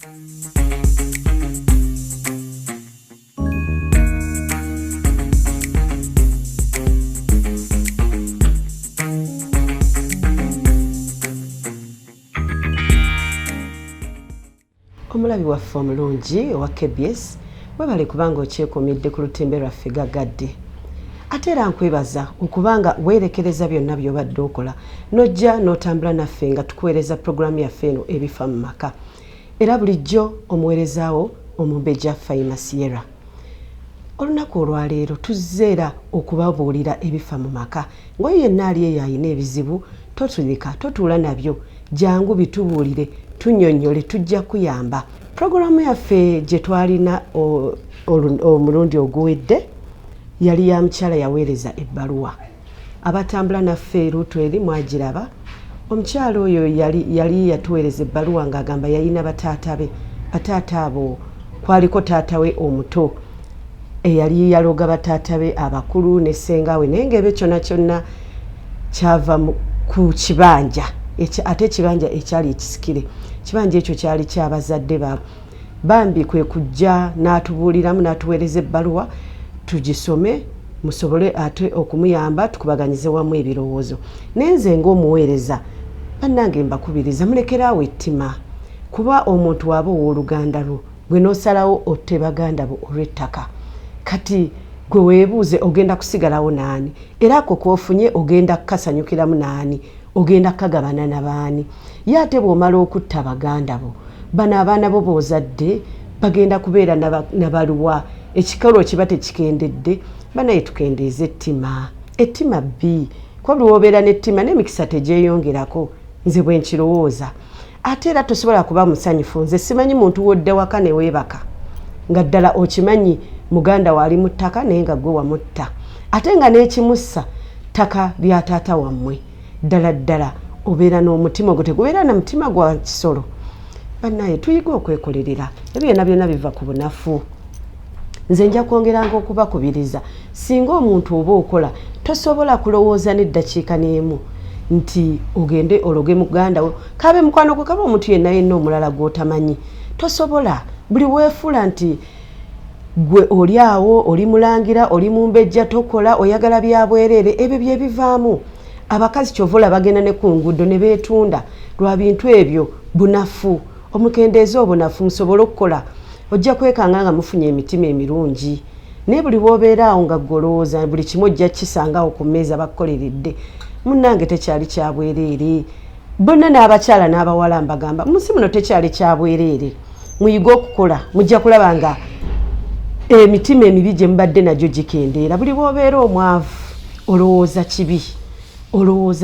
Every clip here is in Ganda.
Omulabi waffe omulungi owa KBS webale kubanga okyekomedde ku lutembe lwaffe gagadde. Ate era nkwebaza okubanga weerekereza byonna by'obadde okola nojja n'otambula naffe nga tukuweereza pulogulaamu yaffe eno ebifa mu maka. Era bulijjo omuweerezaawo Omumbejja Faima Sierra. Olunaku olwaleero tuzze era okubabuulira ebifa mu maka. Ng'oyo yenna ali eyo ayina ebizibu totulika totuula nabyo jangu bitubuulire tunnyonnyole tujja kuyamba. Pulogulaamu yaffe gye twalina omulundi oguwedde yali ya mukyala yaweereza ebbaluwa. Abatambula naffe luutu eri mwagiraba. Omukyala oyo yali yatuweereza ebbaluwa ng'agamba yalina bataata be. Bataata abo kwaliko taata we omuto eyali yaloga bataata be abakulu ne ssenga we naye ng'ebyo kyonna kyonna kyava ku kibanja. Ate ekibanja ekyali ekisikire. Kibanja ekyo kyali kyabazadde baabwe. Bambi kwe kujja n'atubuuliramu n'atuweereza ebbaluwa tugisome musobole ate okumuyamba tukubaganyize wamu ebirowoozo. Nenze ng'omuweereza bannange mbakubiriza mulekeraawo ettima kuba omuntu waba ow'oluganda lwo gwe n'osalawo otte baganda bo olw'ettaka. Kati gwe weebuuze ogenda kusigalawo naani era ako k'ofunye ogenda kukasanyukiramu naani ogenda kagabana nabaani. Ye ate bw'omala okutta baganda bo bano abaana bo b'ozadde bagenda kubeera nabaluwa ekikolo kiba tekikendedde. Banaye tukendeeza ettima. Ettima bbi kuba buli w'obeera n'ettima n'emikisa tegyeyongerako nze bwe nkirowooza. Ate era tosobola kuba musanyufu. Nze simanyi muntu w'odda waka ne weebaka nga ddala okimanyi muganda waali mu ttaka naye nga gwe wamutta ate nga n'ekimussa ttaka lya taata wammwe. Ddala obeera n'omutima ogwo tegubeera na mutima gwa kisolo. Bannaye tuyiga okwekolerera ebyo byonna biva ku bunafu. Nze nja kwongeranga okubakubiriza singa omuntu oba okola tosobola kulowooza n'eddakiika n'emu nti ogende ologe muganda wo kabe mukwano gwe kaba omuntu yenna omulala gw'otamanyi. Tosobola. Buli weefuula nti gwe oli awo oli mulangira oli mumbejja tokola oyagala bya bwereere ebyo bye bivaamu. Abakazi kyovola bagenda ne ku nguudo ne beetunda lwa bintu ebyo bunafu. Omukendeeza obunafu musobole okukola ojja kwekanga nga mufunye emitima emirungi. Naye buli bw'obeera awo nga golooza buli kimu ojja kisangawo ku mmeeza bakukoleredde. Munnange tekyali kya bwereere. Bonna n'abakyala n'abawala mbagamba munsi muno tekyali kya bwereere. Muyige okukola mujja kulaba nga emitima emibi gye mubadde nagyo gikendeera. Buli bw'obeera omwavu olowooza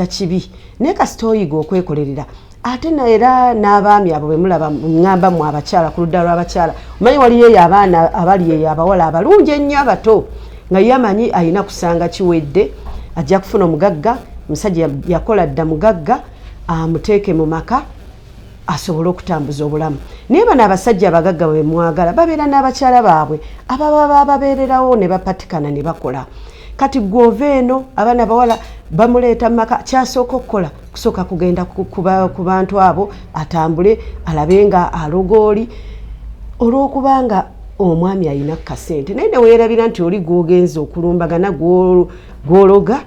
kibi. Naye kasita oyiga okwekolerera ate era n'abaami abo be mulaba ngamba mu abakyala ku ludda lw'abakyala omanyi waliyo eyo abaana abali eyo abawala abalungi ennyo abato nga ye amanyi alina kusanga kiwedde ajja kufuna omugagga musajja yakola dda mugagga amuteeke mu maka asobole okutambuza obulamu. Naye bano abasajja abagagga bwe mwagala babeera n'abakyala baabwe ababa babeererawo ne bapatikana ne bakola. Kati gw'ova eno abaana bawala bamuleeta mu maka kyasooka okukola kusooka kugenda ku bantu abo atambule alabe nga alogooli olw'okubanga omwami alina kasente. Naye neweerabira nti oli gw'ogenza okulumbagana gw'ologa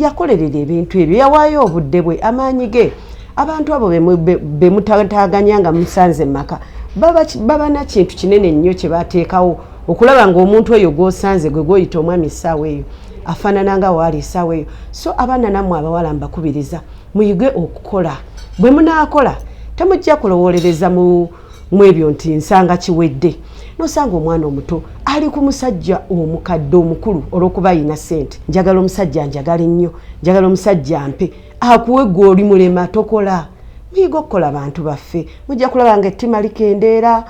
yakolerera ebintu ebyo yawaayo obudde bwe amaanyi ge. Abantu abo be mutataaganya nga musanze mu maka baba na kintu kinene nnyo kye bateekawo okulaba ng'omuntu oyo gw'osanze gwe gw'oyita omwami essaawa eyo afaanana nga waali essaawa eyo. So abaana nammwe abawala mbakubiriza muyige okukola. Bwe munaakola temujja kulowolereza mu ebyo nti nsanga kiwedde. Nosanga omwana omuto ali ku musajja omukadde omukulu olw'okuba ayina ssente. Njagala omusajja njagala nnyo, njagala omusajja mpe akuwe gwe oli mulema tokola. Muyiga okukola bantu baffe mujja kulaba nga ettima likendeera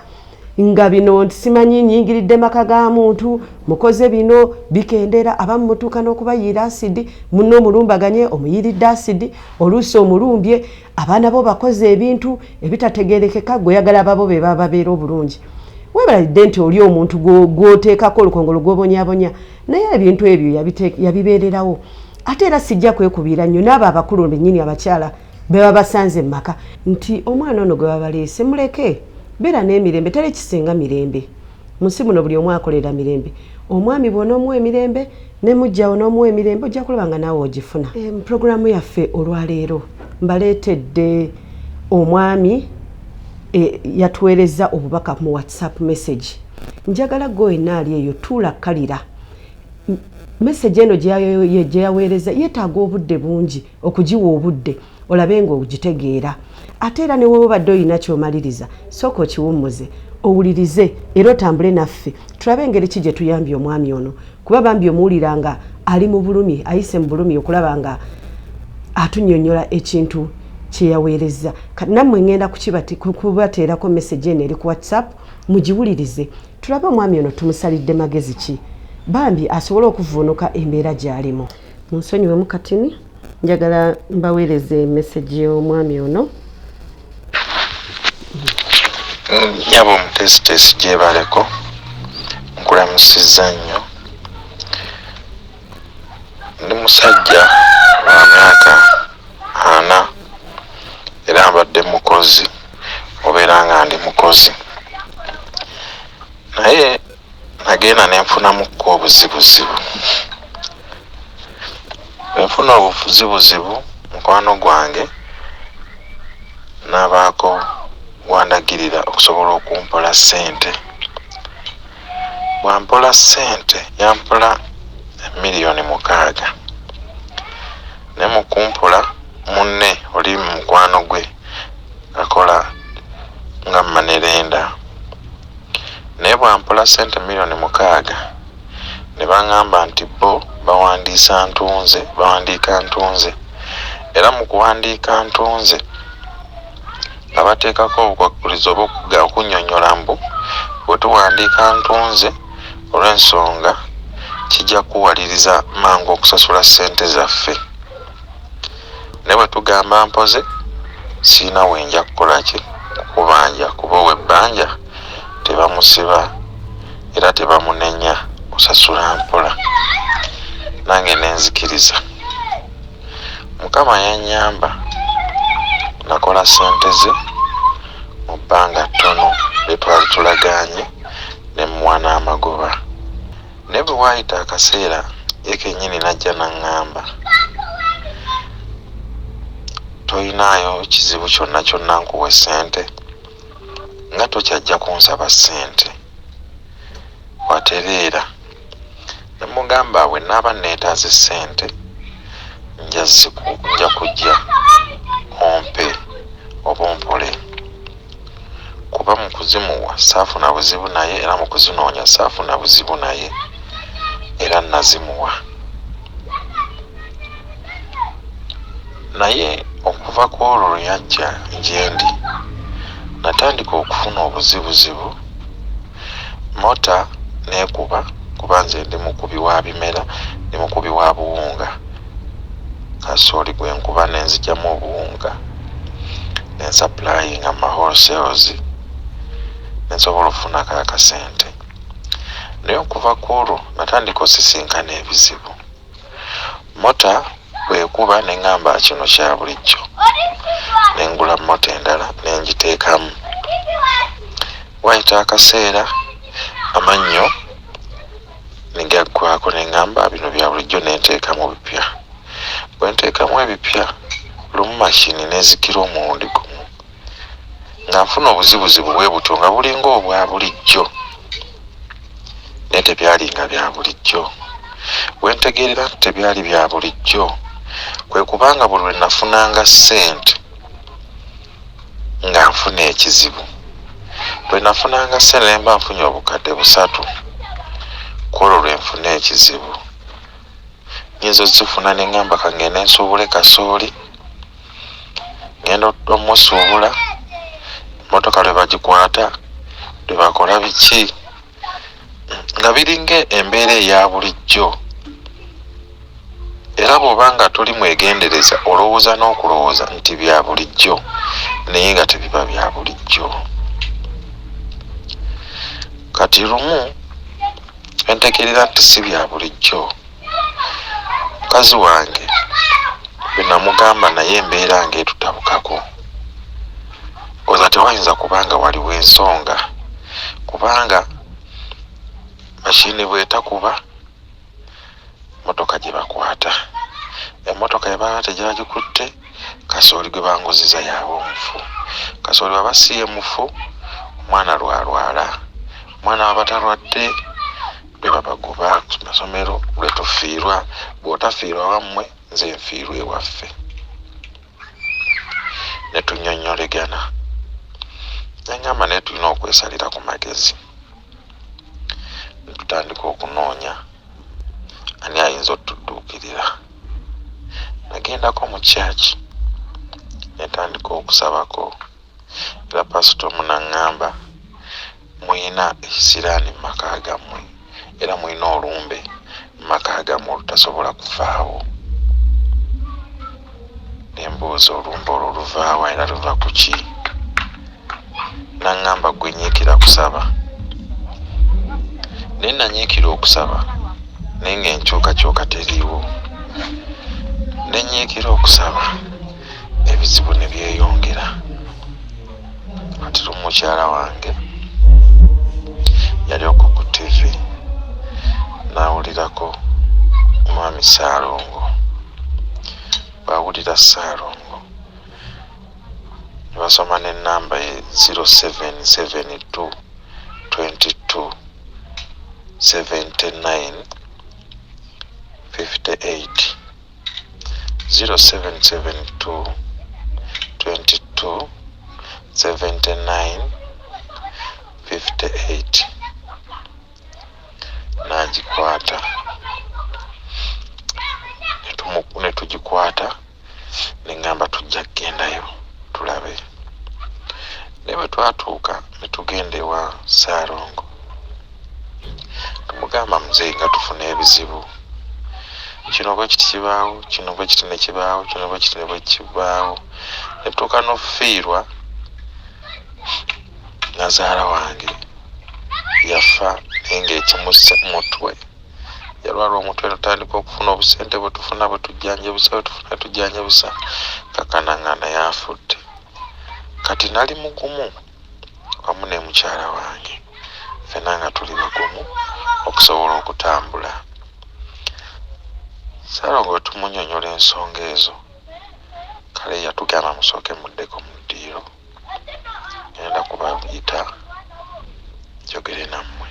nga bino simanyi nyingiridde maka ga muntu mukoze bino bikendeera abamu mutuuka n'okubayiira asidi munno omulumbaganye omuyiiridde asidi oluusi omulumbye abaana bo bakoze ebintu ebitategeerekeka gweyagala babo be babeera obulungi. Weebalidde nti oli omuntu gw'oteekako olukongolo gw'obonyabonya naye ebintu ebyo yabibeererawo. Ate era sijja kwekubiira nnyo n'abo abakulu bennyini abakyala beba basanze maka nti omwana ono gwe babaleese muleke beera n'emirembe teri kisinga mirembe munsi muno buli omu akolera mirembe omwami bw'onoomuwa emirembe ne mujjawo n'omuwa emirembe ojja kulaba nga naawe ogifuna. Mu puroguramu yaffe olwaleero mbaleetedde omwami yatuweereza obubaka mu WhatsApp message. Njagala gwenna ali eyo tuulakkalira message eno gye yaweereza yeetaaga obudde bungi okugiwa obudde olabe ng'ogitegeera ate era ne wowe obadde olina ky'omaliriza sooka okiwummuze owulirize era otambule naffe tulabe engeri ki gye tuyambye omwami ono kuba bambi omuwulira nga ali mu bulumi ayise mu bulumi okulaba nga atunnyonnyola ekintu kye yaweereza. Kati nammwe ngenda kubateerako message eno eri ku WhatsApp mugiwulirize tulabe omwami ono tumusalidde magezi ki bambi asobole okuvuunuka embeera gy'alimu. Munsonyiwemu katini njagala mbaweereze message y'omwami ono. Nyabo omutesitesi gyebaleko nkulamusizza nnyo. Ndi musajja wa myaka 40 era mbadde mukozi obeera nga ndi mukozi naye nagenda nenfunamukko obuzibuzibu. Enfuna obuzibuzibu mukwano gwange nabaako wandagirira okusobola okumpola ssente. Bwampola ssente yampola $6,000,000 ne mukumpola munne oli mukwano gwe akola nga manerenda naye bwampola ssente $6,000,000 ne baŋŋamba nti bo bawandiika ntunze era mu kuwandiika ntunze abateekako obukwakkulizo okunnyonnyola mbu bwe tuwandiika ntunze olw'ensonga kijja kuwaliriza mangu okusasula ssente zaffe ne bwe tugamba mpoze siina wenja kukola ki kubanja kuba owebbanja tebamusiba era tebamunenya kusasula mpola nange nenzikiriza. Mukama yannyamba nakola ssente ze mu bbanga ttono lye twali tulagaanye ne mmuwa n'amagoba ne bwe waayita akaseera ye kennyini najja naŋŋamba toyinaayo kizibu kyonna kyonna nkuwe ssente nga tokyajja kunsaba ssente watereera ne mugamba bwe naaba neetaaze ssente nja kujja ompe oba ompole kuba mu kuzimuwa saafuna buzibu naye era mu kuzinoonya saafuna buzibu naye era nazimuwa. Naye okuva ku olwo lwe yajja gyendi natandika okufuna obuzibuzibu mota neekuba kuba nze ndi mukubi wa bimera ndi mukubi wa buwunga kasooli gwe nkuba nenzigyamu obuwunga nensaplayinga ma wholesalers nensobola okufunako akasente naye okuva ku olwo natandika osisinkana ebizibu mota bwekuba neŋŋamba kino kya bulijjo nengula mota endala nengiteekamu wayita akaseera amannyo negaggwako neŋŋamba bino bya bulijjo nenteekamu bipya bwe nteekamu ebipya lumu mashini nezikira omulundi gumu nga nfuna obuzibuzibu bwe butyo nga bulinga obwa bulijjo naye tebyali nga bya bulijjo. Bwe ntegeerera nti tebyali bya bulijjo kwe kubanga buli lwe nafunanga ssente nga nfuna ekizibu. Bwe nafunanga ssente ne mba nfunye obukadde 3 kwolwo lwe nfuna ekizibu. Nyinza ozifuna ne ŋŋamba kangende nsuubule kasooli ngenda omusuubula motoka lwe bagikwata lwe bakola biki nga biringa embeera eya bulijjo era bw'obanga toli mwegendereza olowooza n'okulowooza nti bya bulijjo naye nga tebiba bya bulijjo. Kati lumu entekerera nti si bya bulijjo mukazi wange bwe namugamba naye embeera ng'etutabuka okukakako oza tewayinza kubanga waliwo ensonga kubanga mashini bwetakuba motoka gye bakwata emmotoka yebaba tegyagikutte kasooli gwe banguziza yaaba omufu kasooli baba siye mufu omwana lwalwala omwana waba talwadde lwe babagoba ku masomero lwe tufiirwa bw'otafiirwa wammwe nze nfiirwa ewaffe ne tunyonnyolegana nengamba naye tulina okwesalira ku magezi ne tutandika okunoonya ani ayinza otudduukirira nagendako mu kyaki netandika okusabako era pasito munaŋŋamba muyina ekisiraani mu maka gammwe era muyina olumbe mu maka gammwe olutasobola kuvaawo nembuuza olumbe olwo luvaawo era luva ku ki naŋŋamba gwe nyiikira kusaba naye nanyiikira okusaba naye ng'enkyukakyuka teriiwo nenyiikira okusaba ebizibu ne byeyongera ati mukyala wange yali okwo ku TV nawulirako mwami Saalongo bawulira Saalongo nebasoma n'ennamba ye 0772 22 79 58 0772 22 79 58 nagikwata netugikwata neŋŋamba tujja kugendayo tulabe ne bwe twatuuka netugenda ewa Saalongo tumugamba muzeeyi nga tufuna ebizibu kino bwe kiti kibaawo kino bwe kiti ne kibaawo kino bwe kiti ne bwe kibaawo netuuka n'ofiirwa nazaala wange yafa naye ng'ekimussa mutwe yalwala omutwe netutandika okufuna obusente bwe tufuna bwe tujjanjabusa kakanaŋŋana yafudde kati nali mugumu wamu ne mukyala wange ffenna nga tuli bagumu okusobola okutambula Saalongo tumunyonyola ensonga ezo kale yatugamba musooke muddeko mu ddiiro ngenda kubayita njogere nammwe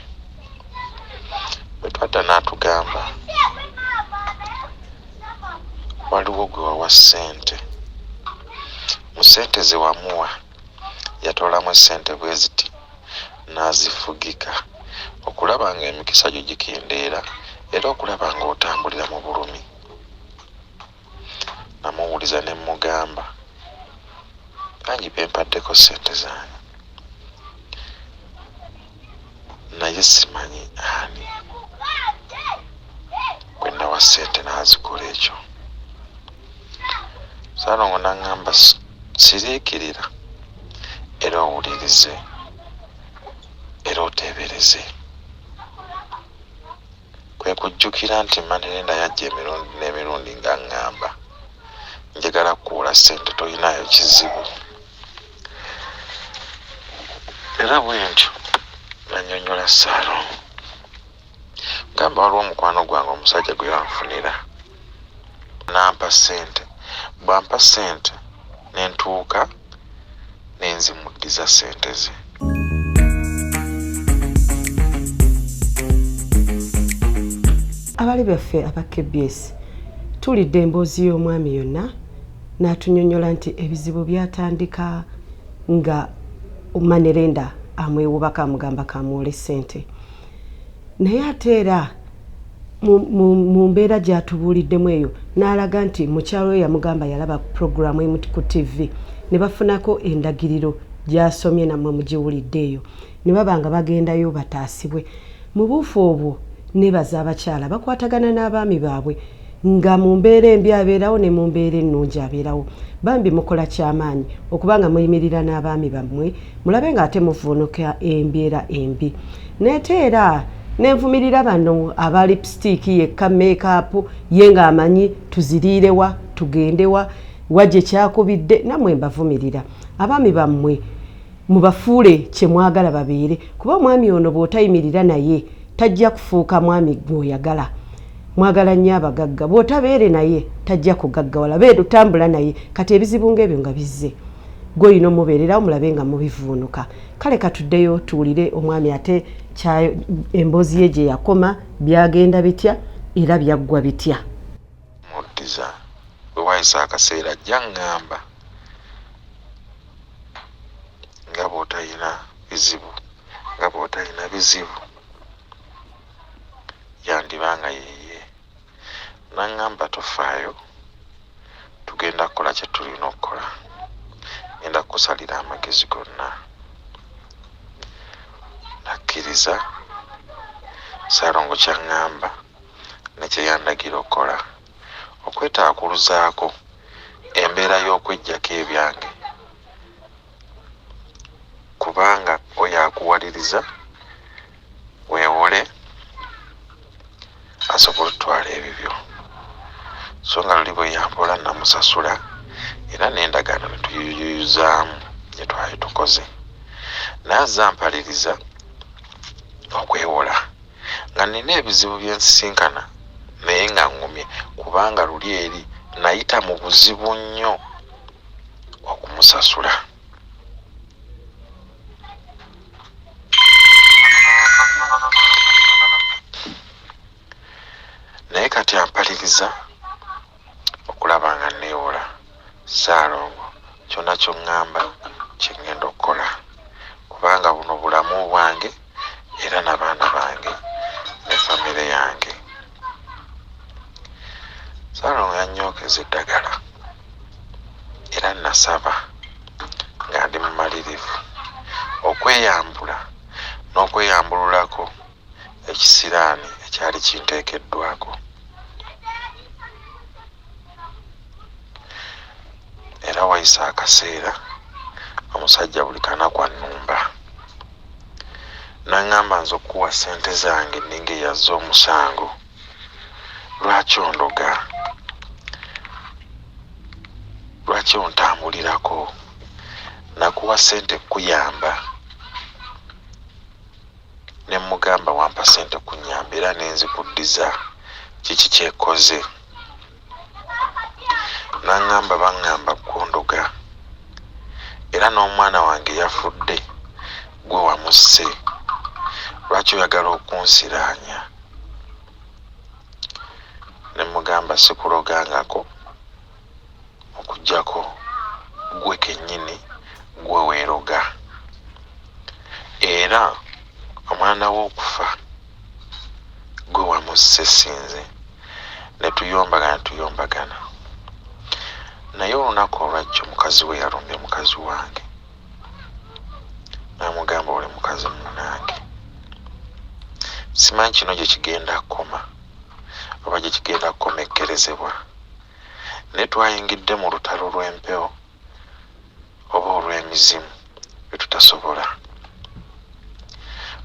bwe twadda n'atugamba waliwo gwe wawa ssente mu ssente ze wamuwa yatoolamu essente bwe ziti n'azifugika okulaba nga emikisa gyo gikendeera era okulaba nga otambulira mu bulumi namuwuliza ne mugamba kanjipe mpaddeko ssente zange naye simanyi ani gwe nawa ssente n'azikola ekyo Saalongo naŋŋamba siriikirira era owulirize era oteebereze kwe kujjukira nti Manerenda yajja emirundi n'emirundi nga ŋŋamba njagala kukuwola ssente toyinayo kizibu era bwe ntyo nannyonnyola Saalongo gamba waliwo omukwano gwange omusajja gwe yanfunira nampa ssente bwampa ssente nentuuka nenzimuddiza ssente ze abali baffe aba KBS tulidde emboozi y'omwami yonna n'atunyonnyola nti ebizibu byatandika nga Manerenda amwewubaka amugamba kamuwole ssente naye ate era mu mbeera gy'atubuuliddemu eyo n'alaga nti mukyalo we yamugamba yalaba puroguramu emu ku TV ne bafunako endagiriro gy'asomye nammwe mugiwulidde eyo ne baba nga bagendayo bataasibwe mu buufu obwo nebaza abakyala bakwatagana n'abaami baabwe nga mu mbeera embi abeerawo ne mu mbeera ennungi abeerawo bambi mukola kyamaanyi okubanga muyimirira n'abaami bammwe mulabe ng'ate muvuunuka embeera embi neteera nenvumirira bano aba lipstick yekka makeup ye ng'amanyi tuziriirewa tugendewa wajje kyakubidde namwe mbavumirira abaami bammwe mubafuule kye mwagala babeere kuba omwami ono bw'otayimirira naye tajja kufuuka mwami gw'oyagala mwagala nnyo abagagga bw'otabeere naye tajja kugaggawala beera otambula naye kati ebizibu ng'ebyo nga bizze gwe olina omubeererawo mulabe nga mubivuunuka kale katuddeyo tuwulire omwami ate emboozi ye gye yakoma byagenda bitya era byaggwa bitya muddiza bwe wayisa akaseera ajja ŋŋamba nga bw'otalina bizibu yandibanga yeye naŋŋamba tofaayo tugenda kukola kye tulina okukola ngenda kukusalira amagezi gonna nakkiriza Saalongo kyaŋŋamba nekye yandagira okukola okwetaakuluzaako embeera y'okweggyako ebyange kubanga oyo akuwaliriza weewole asobola otwala ebibyo so nga luli bwe yampola namusasula era n'endagaano ne tuyuyuzaamu gye twali tukoze naazza mpaliriza okwewola nga nina ebizibu byensisinkana naye nga ngumye kubanga luli eri nayita mu buzibu nnyo okumusasula naye kati ampaliriza okulaba nga neewola Saalongo kyonna ky'oŋŋamba kye ŋŋenda okukola kubanga buno bulamu bwange era n'abaana bange ne famire yange. Saalongo yannyookeza eddagala era nasaba nga ndi mumalirivu okweyambula n'okweyambululako ekisiraani ekyali kinteekeddwako. Era wayisa akaseera omusajja buli kanaku annumba naŋŋamba nze okuwa ssente zange ninga eyazza omusango lwaki ondoga lwaki ontambulirako nakuwa ssente kuyamba ne mugamba wampa ssente kunyamba era nenzikuddiza kiki kyekoze naŋŋamba baŋŋamba kondoga era n'omwana wange yafudde gwe wamusse lwaki oyagala okunsiraanya ne mugamba sikulogangako okuggyako gwe kennyini gwe weeroga era omwana w'okufa gwe wamusse sinze ne tuyombagana naye olunaku olwajja omukazi we yalumbye mukazi wange namugamba oli mukazi munange simanyi kino gye kigenda kukoma oba gye kigenda kukomekkerezebwa naye twayingidde mu lutalo lw'empewo oba olw'emizimu bye tutasobola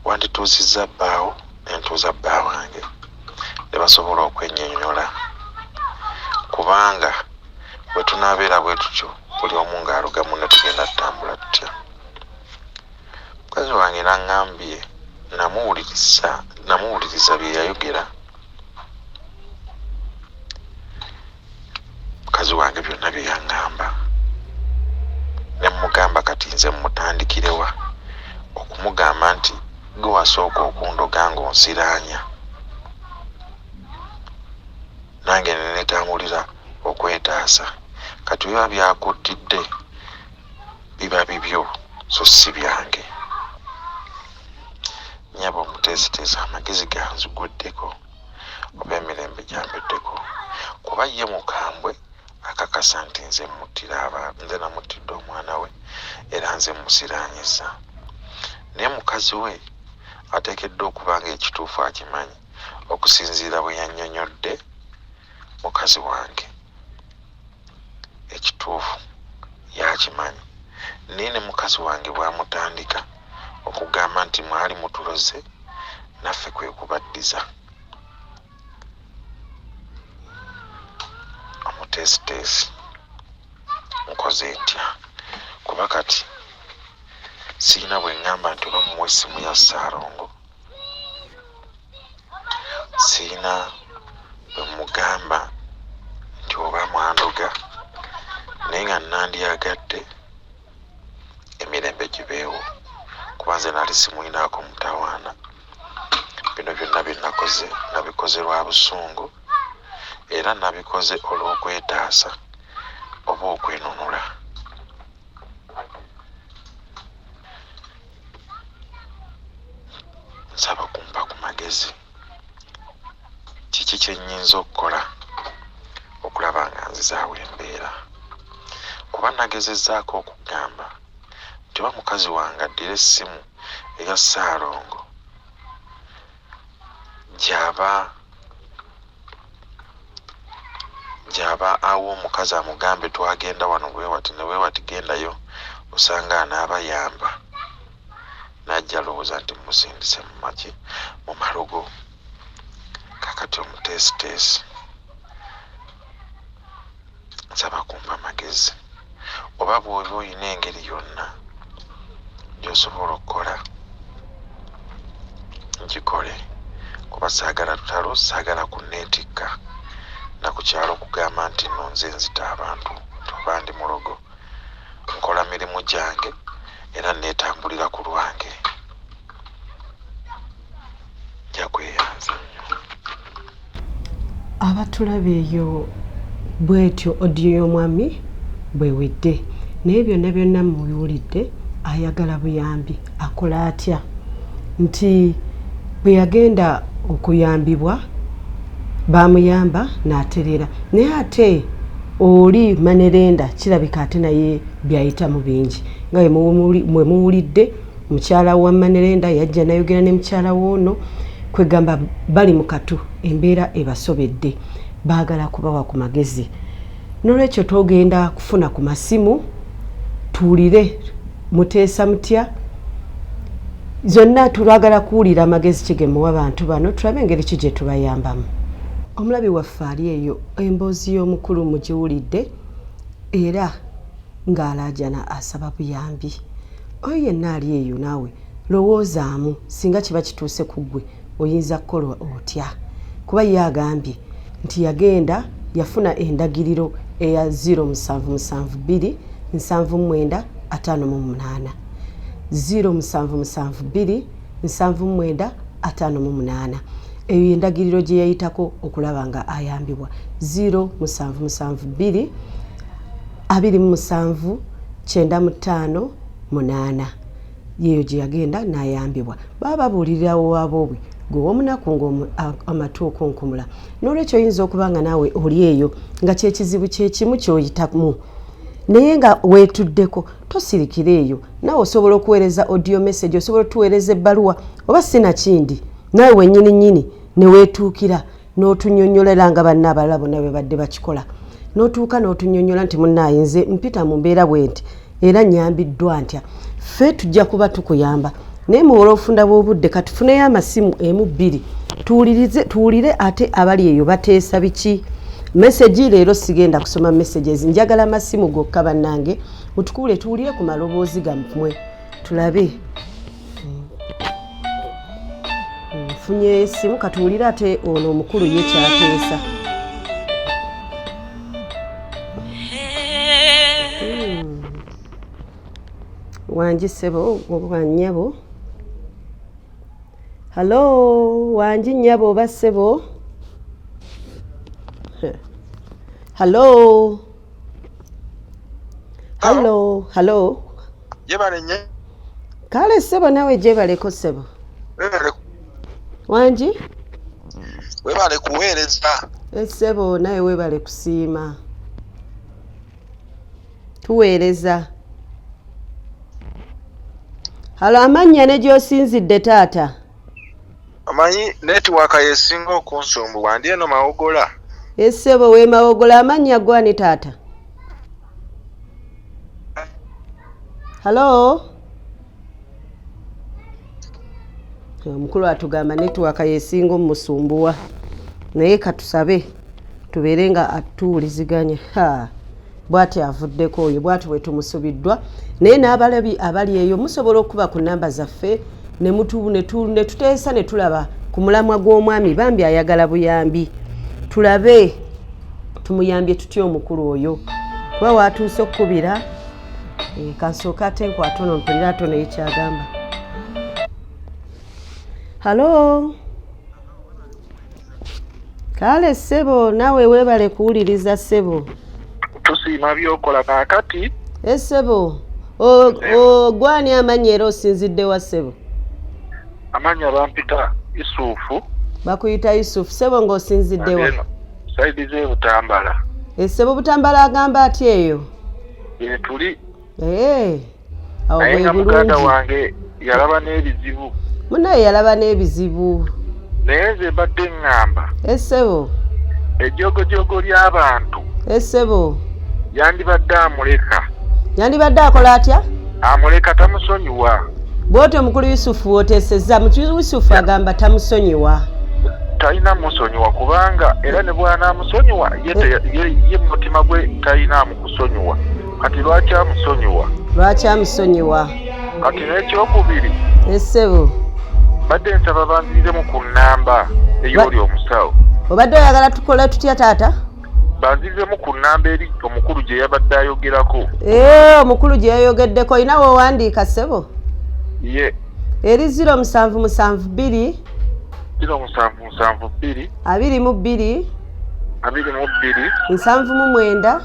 wandituuzizza bbaawo nentuuza bba wange ne basobola okwennyonnyola kubanga bwe tunaabeera bwe tutyo buli omu ng'aluga munne tugenda tutambula tutya. Mukazi wange naŋŋambye namuwuliriza bye yayogera. Mukazi wange byonna bye yaŋŋamba ne mugamba kati nze mutandikirewa okumugamba nti gwe wasooka okundoga ng'onsiraanya nange ne neetambulira okwetaasa kati biba byakuttidde biba bibyo so si byange. Nyaba omuteesiteesa amagezi ganziguddeko oba emirembe gyambeddeko kuba ye mukambwe akakasa nti nze namuttidde omwana we era nze musiraanyiza naye mukazi we ateekeddwa okuba nga ekituufu akimanyi okusinziira bwe yannyonnyodde mukazi wange ekituufu yakimanyi naye ne mukazi wange bwamutandika okugamba nti mwali mutuloze naffe kwe kubaddiza omuteesiteesi nkoze ntya kuba kati sirina bwe ŋŋamba nti oba muwa essimu ya Ssaalongo, sirina bwe mugamba nti oba mwandoga, naye nga nandyagadde emirembe gibeewo kuba nze nali simuyinaako mutawaana. Bino byonna bye nakoze nabikoze lwa busungu era nabikoze olw'okwetaasa oba okwenunula. Nsaba kumpa ku magezi kiki kye nnyinza okukola okulaba nga nzizaawo embeera, kuba nagezezzaako okugamba nti oba mukazi wange addira essimu eya Ssaalongo gy'aba awo omukazi amugambe twagenda wano bwewati ne weewati gendayo, osanga anaaba yamba najja lowooza nti musindise mu maki mu malogo. Kakati omuteesiteesi nsaba kumpa magezi, oba bw'oba olina engeri yonna gy'osobola okukola ngikole, kuba saagala lutalo, saagala kunneetikka na ku kyalo okugamba nti nno nze nzita abantu oba ndi mulogo. Nkola mirimu gyange era neetambulira ku lwange. Nja kweyanza nnyo. Abatulaba eyo bwetyo odiyo y'omwami bwewedde, naye byonna byonna mubiwulidde. Ayagala buyambi, akola atya? Nti bwe yagenda okuyambibwa bamuyamba n'aterera, naye ate oli manerenda kirabika ate naye byayitamu bingi nga mwe muwulidde. Mukyala wa manerenda yajja nayogera ne mukyala woono kwegamba bali mu katu, embeera ebasobedde, baagala kubawa ku magezi. N'olwekyo togenda kufuna ku masimu, tuwulire muteesa mutya, zonna tulagala kuwulira amagezi kigemuwa abantu bano, tulabe engeri ki gye tubayambamu. Omulabi waffe ali eyo, emboozi y'omukulu mugiwulidde era ng'alaajana asaba buyambi. Oyo yenna ali eyo naawe lowoozaamu, singa kiba kituuse ku ggwe oyinza kukola otya? Kuba ye agambye nti yagenda yafuna endagiriro eya 0772 79 58 0772 79 58. Eyo endagiriro gye yayitako okulaba nga ayambibwa 0772 27 95 8. Yeyo gye yagenda n'ayambibwa. Baba babuulirirawo waboobwe gw'omunaku ng'amatuuko nkumula. N'olwekyo oyinza okuba nga naawe oli eyo nga kyekizibu kyekimu ky'oyitamu, naye nga weetuddeko tosirikira eyo. Naawe osobola okuweereza audio message, osobola otuweereza ebbaluwa oba sinakindi, naawe wennyini nnyini ne weetuukira n'otunnyonnyolera nga banna abalala bonna bwe badde bakikola, n'otuuka n'otunnyonnyola nti munnaaye nze mpita mu mbeera bwe nti era nyambiddwa ntya. Ffe tujja kuba tukuyamba, naye muwola ofunda bw'obudde katufuneyo amasimu emu bbiri tuwulire ate abali eyo bateesa biki. Message leero sigenda kusoma messages, njagala amasimu gokka bannange mutukule tuwulire ku maloboozi gammwe tulabe. Nfunye esimu katuwulire ate ono omukulu ye kyateesa. Wanji sebo oba nnyabo. Hello, wanji nnyabo oba sebo. Hello. Hello. Jebale nye. Kale sebo nawe jebaleko sebo. Wanji? Webale kuweereza. Sebo nawe webale kusiima. Tuweereza. Halo, amannya ne gy'osinzidde taata? Amanyi netiwaka yesinga okunsumbuwa ndi eno Mawogola. Sebo we Mawogola, amannya gwani taata? Halo? Omukulu atugamba netiwaka yesinga omusumbuwa, naye katusabe tubeere nga atuwuliziganya. bwati avuddeko oyo bwati bwe tumusubiddwa naye n'abalabi abali eyo musobola okuba ku namba zaffe ne tuteesa ne tulaba ku mulamwa gw'omwami bambi ayagala buyambi tulabe tumuyambye tutya omukulu oyo kuba watuuse okkubira kansooka ate nkwatono mpulira atono yekyagamba. Halo kale ssebo naawe weebale kuwuliriza ssebo tusiima byokola kaakati ssebo gwani amannya era osinzidde wa ssebo? Amanya bampita Isuufu. Bakuyita Isuufu. Ssebo ng'osinzidde wa? Saidi ze Butambala. Ssebo Butambala agamba atya eyo? Ye tuli. Awo bwe bulungi. Muganda wange yalaba n'ebizibu. Munnaye yalaba n'ebizibu. Naye nze mbadde ngamba. Ssebo. Ejjogojogo ly'abantu. Ssebo. Yandibadde amuleka. Yandibadde akola atya? Amuleka tamusonyiwa. Bw'otyo omukulu Yusufu w'oteesezza mukulu Yusufu agamba tamusonyiwa. Talina musonyiwa kubanga era ne bw'anaamusonyiwa ye mutima gwe talina amukusonyiwa. Kati lwaki amusonyiwa? Lwaki amusonyiwa? Kati n'ekyokubiri. Ssebo. Badde nsaba banziremu ku nnamba ey'oli omusawo. Obadde oyagala tukole tutya taata? Banziremu ku nnamba eri omukulu gye yabadde ayogerako. Omukulu gye yayogeddeko olina w'owandiika ssebo? Ye. Eri 0772 0772 22 22 79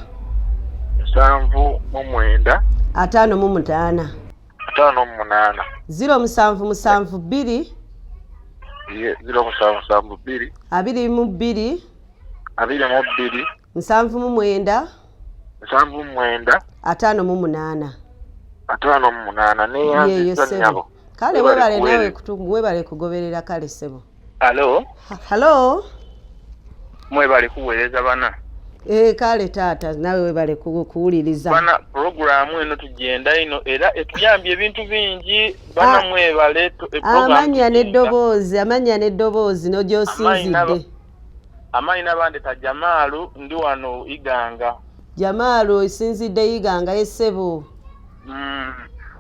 79 58 58 0772 ye 0772 22 22 79 58 58 neyanziza nnyabo. Kale webale nawe webale kugoberera kale ssebo. Halo mwebale kuweereza bana. Kale taata nawe webale kuwuliriza bana programu eno tugenda ino era etuyambye ebintu bingi bana mwebale amanya n'eddoboozi n'ogyosinzidde. Amayi n'abandi ta Jamaalu ndi wano Iganga. Jamaalu osinzidde Iganga ssebo.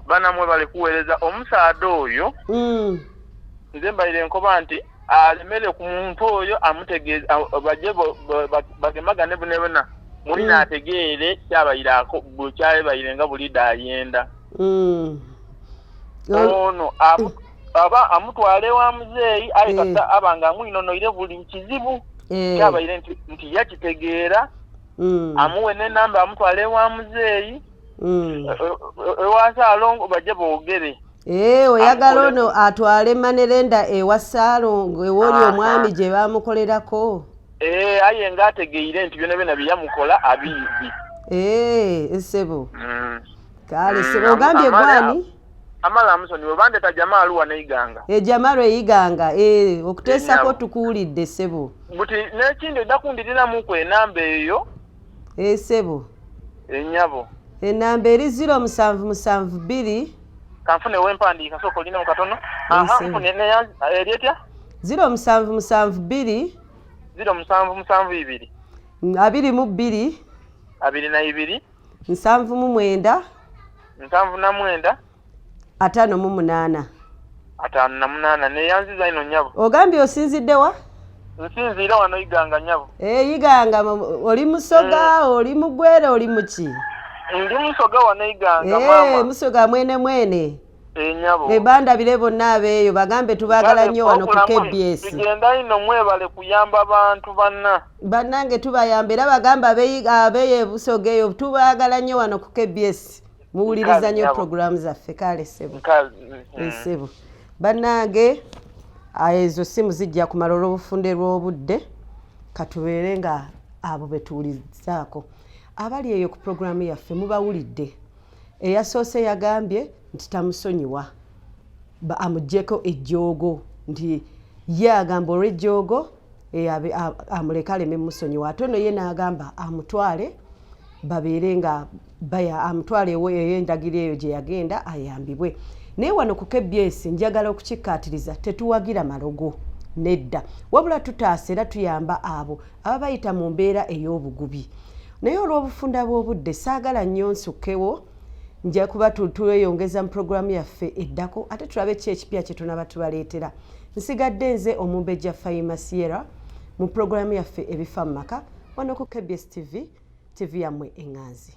Bana mwebale kuweereza omusaada oyo nze mbalire nkoba nti alemere ku muntu oyo amutegeeza bajje bagemagane bunebona muli n'ategeere kyabayirako bwekyabayire buli dayenda ono amutwale wa muzeeyi aye kata abanga amwinonoire buli kizibu kyabayire nti yakitegeera amuwe n'enamba amutwale wa muzeeyi ewa Saalongo bajje boogere. Oyagala ono atwale Manerenda ewa Saalongo ewoli omwami gye bamukolerako. Aye ng'ategeire nti byonna bye yamukola abizi. Ssebo. Kale ssebo ogambye gwani? Amala Amusoni bw'obande ta Jamaalu wa n'Iganga. Jamaalu Iganga okuteesako tukuwulidde ssebo. Buti n'ekindi odda kundiriramuku enamba eyo. Ssebo. Ennyabo. Enamba eri 0772 kanfune wempandiika sooka olina mu katono. Nfune eri etya? 0772 0772 22 22 79 58 58 neyanziza ino nnyabo. Ogambye osinzidde wa? Nsinziira wano Iganga nnyabo. Iganga oli Musoga oli Mugwere oli muki? Ndi Musoga wano Iganga mama. Musoga mwene. Nyabo. Banda bire bonna abeeyo bagambe tubaagala nnyo wano ku KBS. Tugenda ino mwebale kuyamba abantu banna. Bannange tubayamba era bagamba abeeyo Busoga eyo tubaagala nnyo wano ku KBS. Muwuliriza nnyo programu zaffe kale ssebo. Ssebo. Bannange ezo simu zijja kumala olw'obufunde lw'obudde katubeere nga abo betuwulirizaako. Abali eyo ku programu yaffe mubawulidde. Eyasoose yagambye nti tamusonyiwa amuggyeko ejjoogo nti ye agamba olw'ejjoogo amuleka aleme musonyiwa ate ono ye n'agamba amutwale babeere nga amutwale ey'endagiro eyo gye yagenda ayambibwe. Naye wano ku KBS njagala okukikkaatiriza tetuwagira malogo nedda wabula tutaasa era tuyamba abo ababayita mu mbeera ey'obugubi. naye olw'obufunda bw'obudde saagala nnyo nsukkewo nja kuba tulweyongeza mu puroguramu yaffe eddako ate tulabe ki ekipya kye tunaba tubaleetera. Nsigadde nze Omumbejja Fayima Sierra mu puroguramu yaffe ebifa mu maka wano ku KBS TV yammwe eŋŋanzi.